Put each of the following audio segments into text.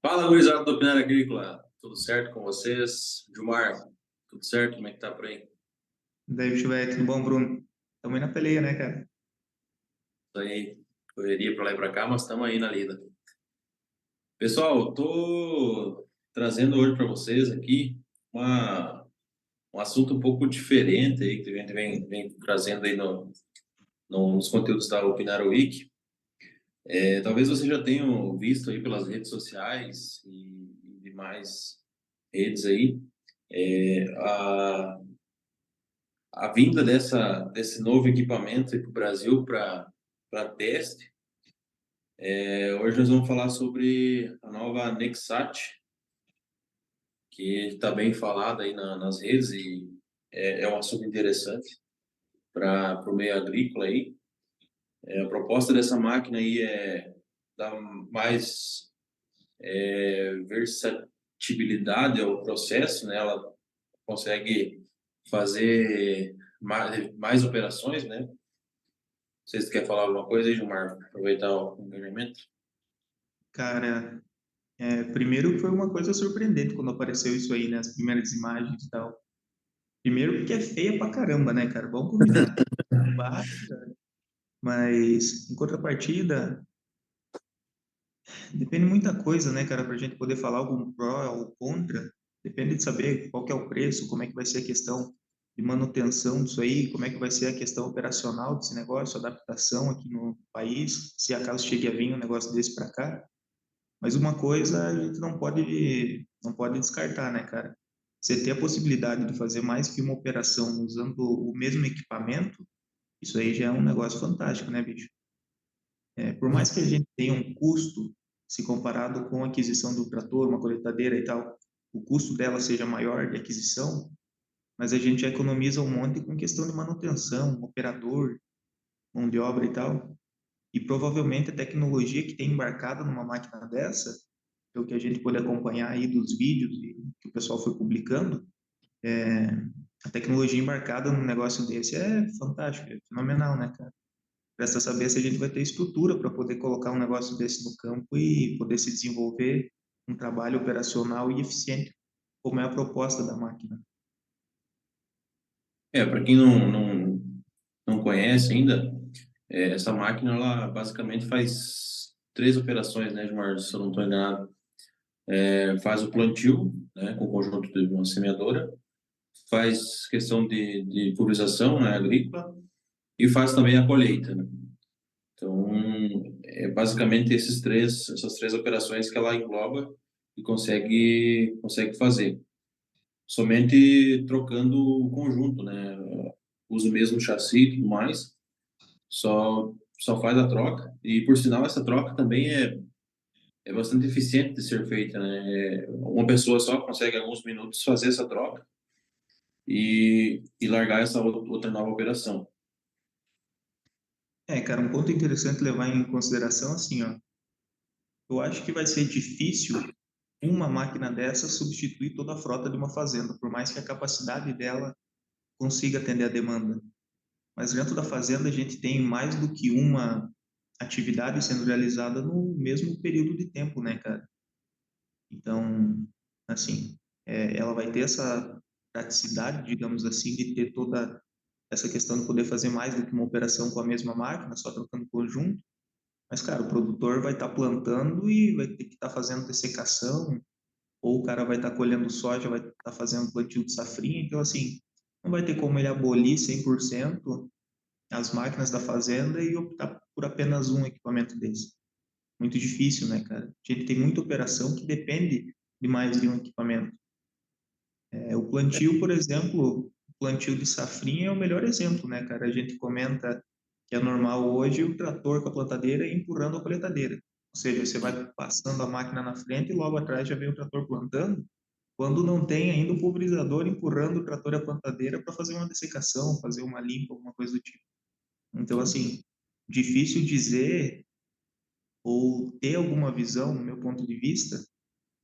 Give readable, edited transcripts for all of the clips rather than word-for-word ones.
Fala, gurizada do Pinar Agrícola. Tudo certo com vocês? Gilmar, tudo certo? Como é que tá por aí? Daí, Chuvé, tudo bom, Bruno? Tamo aí na peleia, né, cara? Isso aí, correria pra lá e pra cá, mas estamos aí na lida. Pessoal, eu tô trazendo hoje para vocês aqui uma, um assunto um pouco diferente aí, que a gente vem trazendo aí nos conteúdos da Opinar Week. Talvez vocês já tenham visto aí pelas redes sociais e demais redes aí, é, a a vinda desse novo equipamento para o Brasil para teste. Hoje nós vamos falar sobre a nova Nexat, que está bem falada aí nas redes e é um assunto interessante para o meio agrícola aí. A proposta dessa máquina aí é dar mais versatilidade ao processo, né? Ela consegue fazer mais operações, né? Vocês querem falar alguma coisa aí, Gilmar? Aproveitar o engajamento? Cara, primeiro foi uma coisa surpreendente quando apareceu isso aí, né? As primeiras imagens e tal. Primeiro porque é feia pra caramba, né, cara? Vamos combinar. Basta. Mas, em contrapartida, depende muita coisa, né, cara, pra gente poder falar algum pró ou contra. Depende de saber qual que é o preço, como é que vai ser a questão de manutenção disso aí, como é que vai ser a questão operacional desse negócio, adaptação aqui no país, se acaso chegue a vir um negócio desse para cá. Mas uma coisa a gente não pode descartar, né, cara? Você ter a possibilidade de fazer mais que uma operação usando o mesmo equipamento, isso aí já é um negócio fantástico, né, bicho? Por mais que a gente tenha um custo, se comparado com a aquisição do trator, uma colheitadeira e tal, o custo dela seja maior de aquisição, mas a gente já economiza um monte com questão de manutenção, operador, mão de obra e tal. E provavelmente a tecnologia que tem embarcada numa máquina dessa, pelo que a gente pôde acompanhar aí dos vídeos que o pessoal foi publicando, a tecnologia embarcada num negócio desse é fantástico, é fenomenal, né, cara? Resta saber se a gente vai ter estrutura para poder colocar um negócio desse no campo e poder se desenvolver um trabalho operacional e eficiente, como é a proposta da máquina. Para quem não conhece ainda, essa máquina, ela basicamente faz três operações, né, Gilmar? Se eu não estou enganado. Faz o plantio, né, com o conjunto de uma semeadora, faz questão de pulverização, né, agrícola, e faz também a colheita, né? Então, basicamente essas três operações que ela engloba e consegue fazer. Somente trocando o conjunto, né? Usa o mesmo chassi e tudo mais, só faz a troca. E, por sinal, essa troca também é bastante eficiente de ser feita, né? Uma pessoa só consegue, em alguns minutos, fazer essa troca e largar essa outra nova operação. Cara, um ponto interessante levar em consideração, assim, ó, eu acho que vai ser difícil uma máquina dessa substituir toda a frota de uma fazenda, por mais que a capacidade dela consiga atender a demanda. Mas dentro da fazenda a gente tem mais do que uma atividade sendo realizada no mesmo período de tempo, né, cara? Então, assim, ela vai ter essa praticidade, digamos assim, de ter toda essa questão de poder fazer mais do que uma operação com a mesma máquina, só trocando conjunto. Mas, cara, o produtor vai estar plantando e vai ter que estar fazendo dessecação, ou o cara vai estar colhendo soja, vai estar fazendo plantio de safrinha. Então, assim, não vai ter como ele abolir 100% as máquinas da fazenda e optar por apenas um equipamento desse. Muito difícil, né, cara? A gente tem muita operação que depende de mais de um equipamento. O plantio, por exemplo, o plantio de safrinha é o melhor exemplo, né, cara? A gente comenta que é normal hoje o trator com a plantadeira empurrando a colheitadeira. Ou seja, você vai passando a máquina na frente e logo atrás já vem o trator plantando, quando não tem ainda o pulverizador empurrando o trator e a plantadeira para fazer uma dessecação, fazer uma limpa, alguma coisa do tipo. Então, assim, difícil dizer ou ter alguma visão, no meu ponto de vista,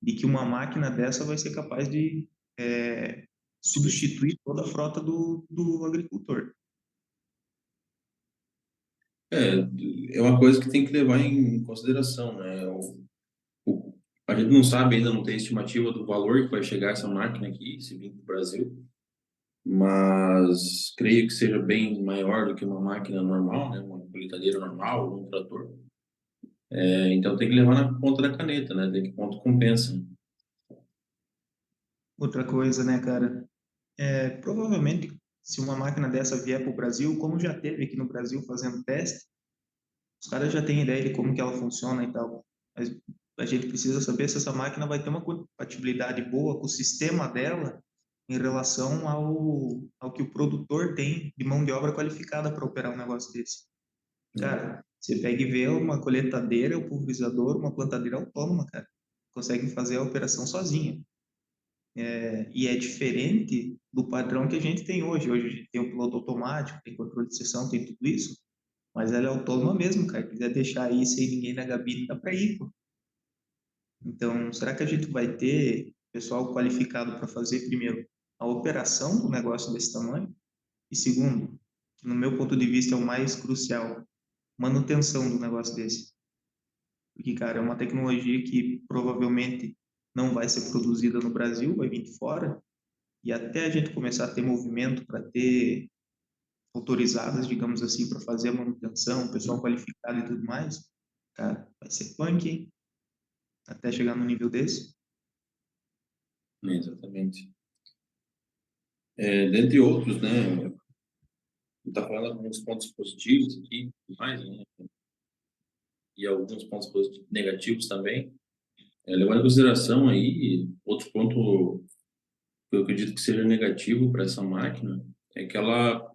de que uma máquina dessa vai ser capaz de substituir toda a frota do agricultor. É, é uma coisa que tem que levar em consideração, né? O, A gente não sabe ainda, não tem estimativa do valor que vai chegar essa máquina aqui, se vir para o Brasil, mas creio que seja bem maior do que uma máquina normal, né? Uma colheitadeira normal, um trator. Então tem que levar na ponta da caneta, né? Tem que quanto compensa. Outra coisa, né, cara? Provavelmente, se uma máquina dessa vier para o Brasil, como já teve aqui no Brasil fazendo teste, os caras já têm ideia de como que ela funciona e tal. Mas a gente precisa saber se essa máquina vai ter uma compatibilidade boa com o sistema dela em relação ao que o produtor tem de mão de obra qualificada para operar um negócio desse. Né? Cara, você pega e vê uma colheitadeira, um pulverizador, uma plantadeira autônoma, cara. Conseguem fazer a operação sozinha. E é diferente do padrão que a gente tem hoje. Hoje a gente tem o piloto automático, tem controle de seção, tem tudo isso. Mas ela é autônoma mesmo, cara. Se quiser deixar aí sem ninguém na gabine, dá para ir, pô. Então, será que a gente vai ter pessoal qualificado para fazer, primeiro, a operação do negócio desse tamanho? E segundo, que no meu ponto de vista é o mais crucial, manutenção do negócio desse. Porque, cara, é uma tecnologia que provavelmente não vai ser produzida no Brasil, vai vir de fora. E até a gente começar a ter movimento para ter autorizadas, digamos assim, para fazer a manutenção, pessoal qualificado e tudo mais, cara, vai ser punk, hein? Até chegar no nível desse. Exatamente. Dentre outros, né? Está falando alguns pontos positivos aqui, mais, né? E alguns pontos negativos também. Levando em consideração aí, outro ponto que eu acredito que seja negativo para essa máquina é que ela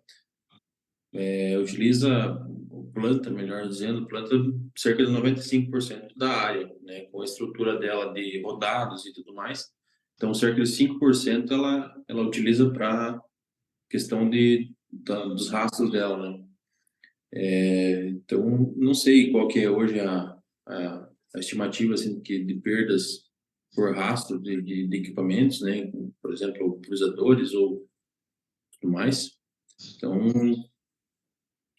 utiliza, planta, melhor dizendo, planta cerca de 95% da área, né? Com a estrutura dela de rodados e tudo mais. Então, cerca de 5% ela utiliza para questão dos rastros dela, né? Então, não sei qual que é hoje a estimativa assim, de perdas por rastro de equipamentos, né? Por exemplo, cruzadores ou tudo mais. Então,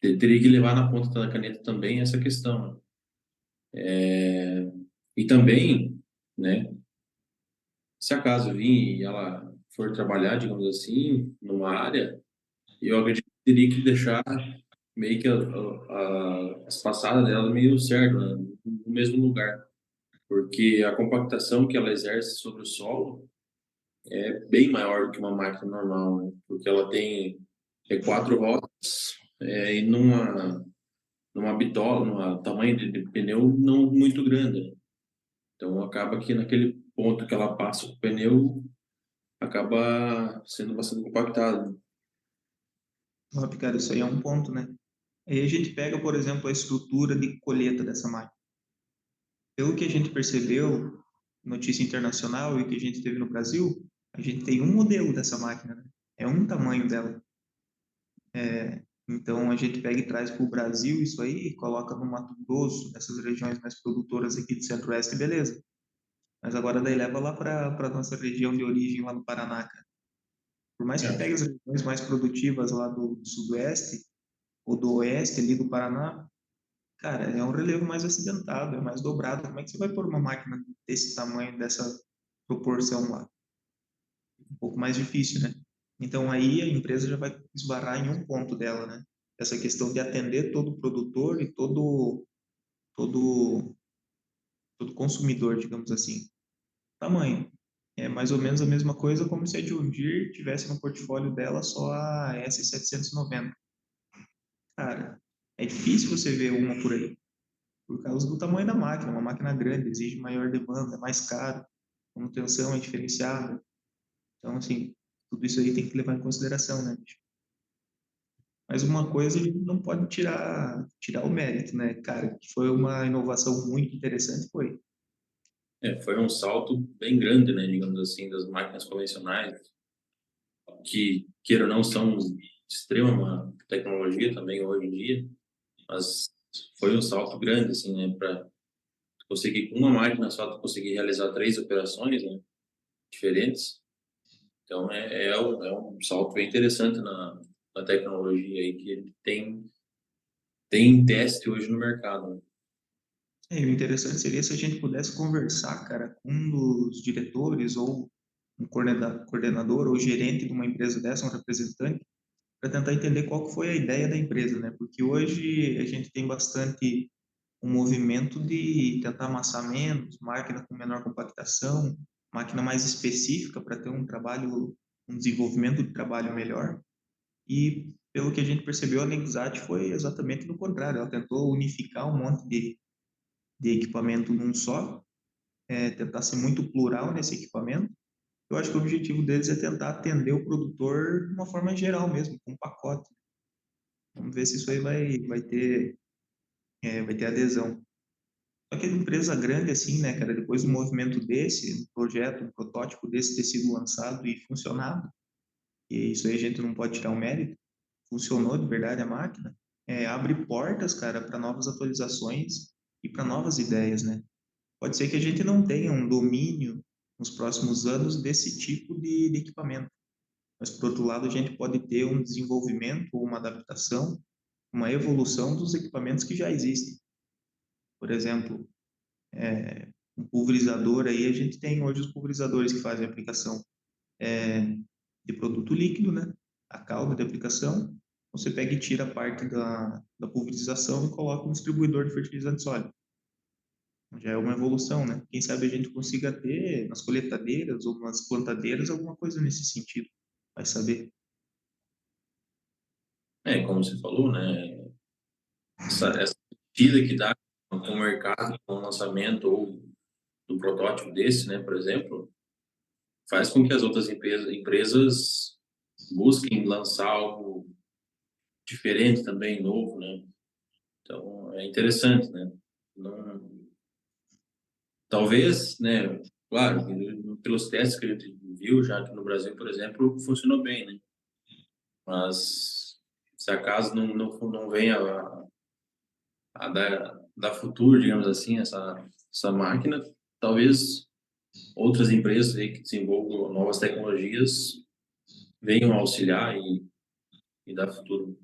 teria que levar na ponta da caneta também essa questão, né? E também, né? Se acaso vir e ela for trabalhar, digamos assim, numa área, eu acredito que teria que deixar meio que as passadas dela meio certo, né? No mesmo lugar, porque a compactação que ela exerce sobre o solo é bem maior do que uma máquina normal, né? Porque ela tem quatro rodas e numa bitola, num tamanho de pneu não muito grande. Então acaba que naquele ponto que ela passa o pneu acaba sendo bastante compactado. Ó, cara, isso aí é um ponto, né? Aí a gente pega, por exemplo, a estrutura de colheita dessa máquina. Pelo que a gente percebeu, notícia internacional e que a gente teve no Brasil, a gente tem um modelo dessa máquina, né? É um tamanho dela. Então a gente pega e traz para o Brasil isso aí, coloca no Mato Grosso, nessas regiões mais produtoras aqui do Centro-Oeste, beleza. Mas agora daí leva lá para nossa região de origem, lá no Paraná, cara. Por mais que pegue as regiões mais produtivas lá do Sudoeste ou do Oeste ali do Paraná, cara, é um relevo mais acidentado, é mais dobrado. Como é que você vai pôr uma máquina desse tamanho, dessa proporção lá? Um pouco mais difícil, né? Então aí a empresa já vai esbarrar em um ponto dela, né? Essa questão de atender todo produtor e todo todo consumidor, digamos assim. Tamanho. É mais ou menos a mesma coisa como se a John Deere tivesse no portfólio dela só a S790. Cara, é difícil você ver uma por aí, por causa do tamanho da máquina. Uma máquina grande exige maior demanda, é mais caro, a manutenção é diferenciada. Então, assim, tudo isso aí tem que levar em consideração, né, bicho? Mas uma coisa a gente não pode tirar o mérito, né, cara? Que foi uma inovação muito interessante, foi. Foi um salto bem grande, né, digamos assim, das máquinas convencionais, que, queira ou não, são de extrema tecnologia também hoje em dia, mas foi um salto grande, assim, né, para conseguir, com uma máquina só, tu conseguir realizar três operações, né, diferentes. Então, é um salto bem interessante na tecnologia aí, que ele tem teste hoje no mercado, né? E o interessante seria se a gente pudesse conversar, cara, com um dos diretores ou um coordenador ou gerente de uma empresa dessa, um representante, para tentar entender qual que foi a ideia da empresa, né? Porque hoje a gente tem bastante um movimento de tentar amassar menos, máquina com menor compactação, máquina mais específica para ter um trabalho, um desenvolvimento de trabalho melhor. E pelo que a gente percebeu, a Nexat foi exatamente no contrário. Ela tentou unificar um monte de equipamento num só, tentar ser muito plural nesse equipamento. Eu acho que o objetivo deles é tentar atender o produtor de uma forma geral mesmo, com um pacote. Vamos ver se isso aí vai ter adesão. Só que a empresa grande assim, né, cara, depois do movimento desse, um projeto, um protótipo desse ter sido lançado e funcionado, e isso aí a gente não pode tirar o mérito, funcionou de verdade a máquina, abre portas, cara, para novas atualizações e para novas ideias, né? Pode ser que a gente não tenha um domínio nos próximos anos desse tipo de equipamento, mas por outro lado a gente pode ter um desenvolvimento ou uma adaptação, uma evolução dos equipamentos que já existem. Por exemplo, um pulverizador aí, a gente tem hoje os pulverizadores que fazem a aplicação é, de produto líquido, né? A calda de aplicação, você pega e tira a parte da pulverização e coloca um distribuidor de fertilizante sólido. Já é uma evolução, né? Quem sabe a gente consiga ter nas coletadeiras ou nas plantadeiras alguma coisa nesse sentido. Vai saber. Como você falou, né? Essa medida que dá com o mercado, com o lançamento ou do protótipo desse, né, por exemplo, faz com que as outras empresas busquem lançar algo diferente também, novo, né? Então, é interessante, né? Não, talvez, né? Claro, pelos testes que a gente viu, já que no Brasil, por exemplo, funcionou bem, né? Mas se acaso não venha a dar futuro, digamos assim, essa máquina, talvez outras empresas aí que desenvolvam novas tecnologias venham auxiliar e dar futuro.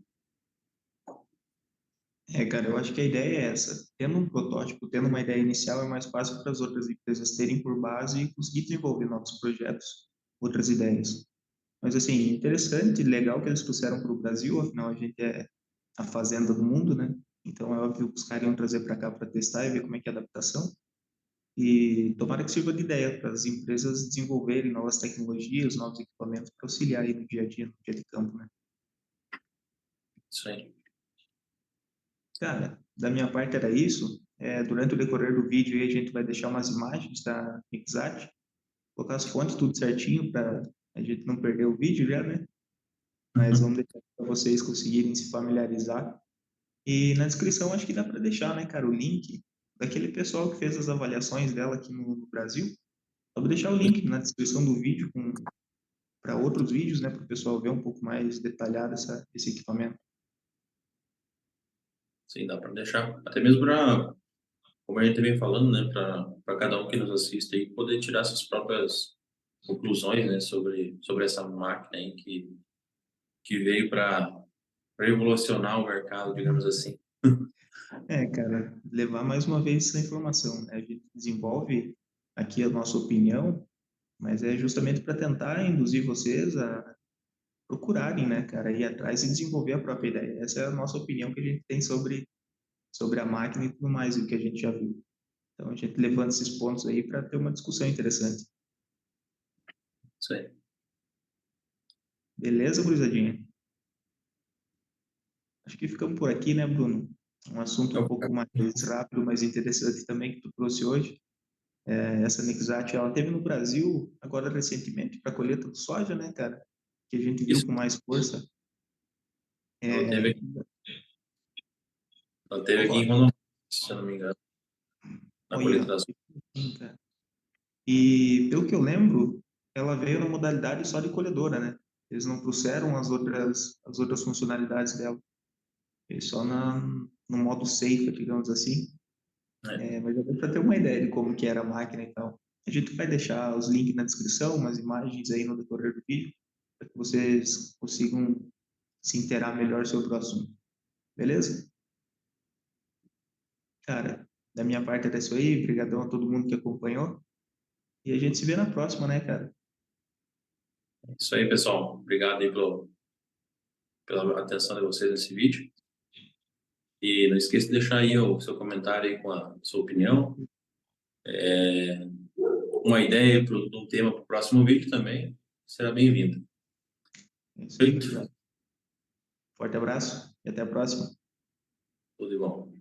Cara, eu acho que a ideia é essa. Tendo um protótipo, tendo uma ideia inicial, é mais fácil para as outras empresas terem por base e conseguir desenvolver novos projetos, outras ideias. Mas, assim, interessante, legal que eles trouxeram para o Brasil, afinal, a gente é a fazenda do mundo, né? Então, é óbvio que os caras iam trazer para cá para testar e ver como é que é a adaptação. E tomara que sirva de ideia para as empresas desenvolverem novas tecnologias, novos equipamentos para auxiliar aí no dia a dia, no dia de campo, né? Isso aí. Cara, da minha parte era isso. Durante o decorrer do vídeo aí a gente vai deixar umas imagens da Pixat, colocar as fontes tudo certinho para a gente não perder o vídeo já, né? Mas vamos deixar para vocês conseguirem se familiarizar. E na descrição acho que dá para deixar, né, cara, o link daquele pessoal que fez as avaliações dela aqui no Brasil. Eu vou deixar o link na descrição do vídeo para outros vídeos, né, para o pessoal ver um pouco mais detalhado esse equipamento. Sim, dá para deixar. Até mesmo para, como a gente vem falando, né, para cada um que nos assiste aí poder tirar suas próprias conclusões, né, sobre essa máquina aí que veio para revolucionar o mercado, digamos assim. Cara, levar mais uma vez essa informação, né? A gente desenvolve aqui a nossa opinião, mas é justamente para tentar induzir vocês a procurarem, né, cara, ir atrás e desenvolver a própria ideia. Essa é a nossa opinião que a gente tem sobre a máquina e tudo mais, o que a gente já viu. Então, a gente levanta esses pontos aí para ter uma discussão interessante. Isso aí. Beleza, gurizadinha? Acho que ficamos por aqui, né, Bruno? Um assunto um Então, pouco mais rápido, mas interessante também que tu trouxe hoje. Essa Nexat, ela teve no Brasil agora recentemente para colheita de soja, né, cara? Que a gente viu isso, com mais força. ela É, teve, ela teve aqui ó, em Rondônia, se eu não me engano, na colheita olha, das. cara. E pelo que eu lembro, ela veio na modalidade só de colhedora, né? Eles não trouxeram as outras funcionalidades dela. Eles só no modo safe, digamos assim. Né? Mas já deu para ter uma ideia de como que era a máquina e tal. A gente vai deixar os links na descrição, umas imagens aí no decorrer do vídeo, para que vocês consigam se inteirar melhor sobre o assunto. Beleza? Cara, Da minha parte era isso aí. Obrigadão a todo mundo que acompanhou. E a gente se vê na próxima, né, cara? Isso aí, pessoal. Obrigado aí pela atenção de vocês nesse vídeo. E não esqueça de deixar aí o seu comentário aí com a sua opinião, uma ideia de um tema para o próximo vídeo também. Será bem-vindo. É isso aí, Feito? gurizada. Forte abraço e até a próxima. Tudo de bom.